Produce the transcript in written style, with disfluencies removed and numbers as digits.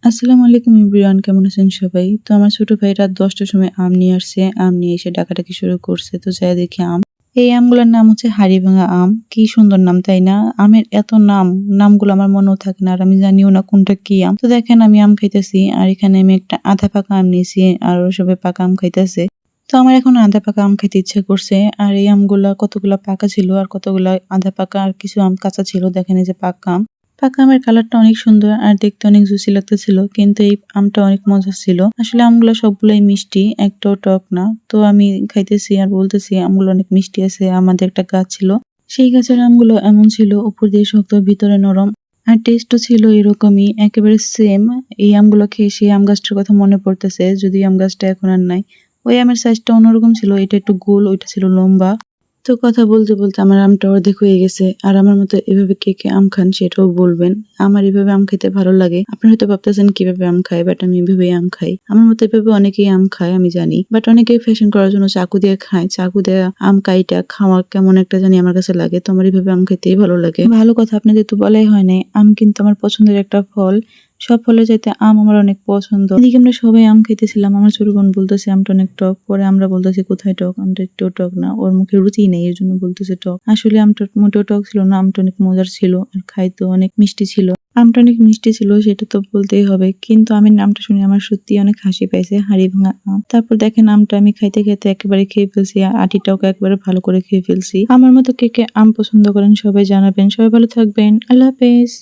আসসালামু আলাইকুম এভরিওয়ান, কেমন আছেন সবাই? তো আমার ছোট ভাই রাত ১০টার সময় আম নিয়ে আসছে। আম নিয়ে এসে ডাকাডাকি শুরু করছে। তো যাই দেখি আম। এই আমগুলোর নাম হচ্ছে হাড়িভাঙা আম। কি সুন্দর নাম, তাই না? আমের এত নাম, নামগুলো আমার মনেও থাকে না আর আমি জানিও না কোনটা কি আম। তো দেখেন আমি আম খাইতেছি আর এখানে আমি একটা আধা পাকা আম নিয়েছি আর ওরা সবাই পাকা আম খাইতেছে। তো আমার এখন আধা পাকা আম খেতে ইচ্ছে করছে আর এই আমগুলা কতগুলা পাকা ছিল আর কতগুলা আধা পাকা আর কিছু আম কাঁচা ছিল। দেখেন এই যে পাকা আম। পাকা আমের কালারটা অনেক সুন্দর আর দেখতে অনেক জুসি লাগতেছিল, কিন্তু এই আমটা অনেক মজা ছিল। আসলে আমগুলো সবগুলাই মিষ্টি, একটাও টক না। তো আমি খাইতেছি আর বলতেছি আমগুলো অনেক মিষ্টি আছে। আমাদের একটা গাছ ছিল, সেই গাছের আমগুলো এমন ছিল, উপর দিয়ে শক্ত ভিতরে নরম আর টেস্টও ছিল এরকমই, একেবারে সেম। এই আমগুলো খেয়ে সেই আম গাছটার কথা মনে পড়তেছে, যদি আম গাছটা এখন আর নাই। ওই আমের সাইজটা অন্যরকম ছিল, এটা একটু গোল, ওইটা ছিল লম্বা। তো কথা বলতে বলতে আমার আমটা অর্ধেক হয়ে গেছে আর আমার মতো এভাবে কে কে আম খান সেটাও বলবেন। আমার এভাবে আম খেতে ভালো লাগে। আপনারা হয়তো ভাবতেছেন কিভাবে আম খায়, বাট আমি এভাবেই আম খাই। আমার মতো এভাবে অনেকেই আম খায় আমি জানি, বাট অনেকেই ফ্যাশন করার জন্য চাকু দিয়ে খায়। চাকু দিয়ে আম কাইটা খাওয়া কেমন একটা জানি আমার কাছে লাগে। তো আমার এভাবে আম খেতেই ভালো লাগে। ভালো কথা, আপনাদের তো বলাই হয় নাই, আম কিন্তু আমার পছন্দের একটা ফল। সব ফলের চাইতে আম আমার অনেক পছন্দ। এদিকে আমরা সবাই আম খেতেছিলাম। আমার ছোট বোন বলতেছে আমটা অনেক টক, পরে আমরা বলতেছি কোথায় টক, আমটা একটু টক না, ওর মুখে রুচি নেই এর জন্য বলতেছে টক। আসলে আমটা মোটেও টক ছিল না, আমটা অনেক মজার ছিল আর খাইতেও অনেক মিষ্টি ছিল। আমটা অনেক মিষ্টি ছিল সেটা তো বলতেই হবে, কিন্তু আমের নামটা শুনে আমার সত্যি অনেক হাসি পাইছে, হাড়িভাঙা আম। তারপর দেখেন আমটা আমি খাইতে খাইতে একেবারে খেয়ে ফেলছি আর আটিটাও একেবারে ভালো করে খেয়ে ফেলছি। আমার মতো কে কে আম পছন্দ করেন সবাই জানাবেন। সবাই ভালো থাকবেন। আল্লাহ হাফেজ।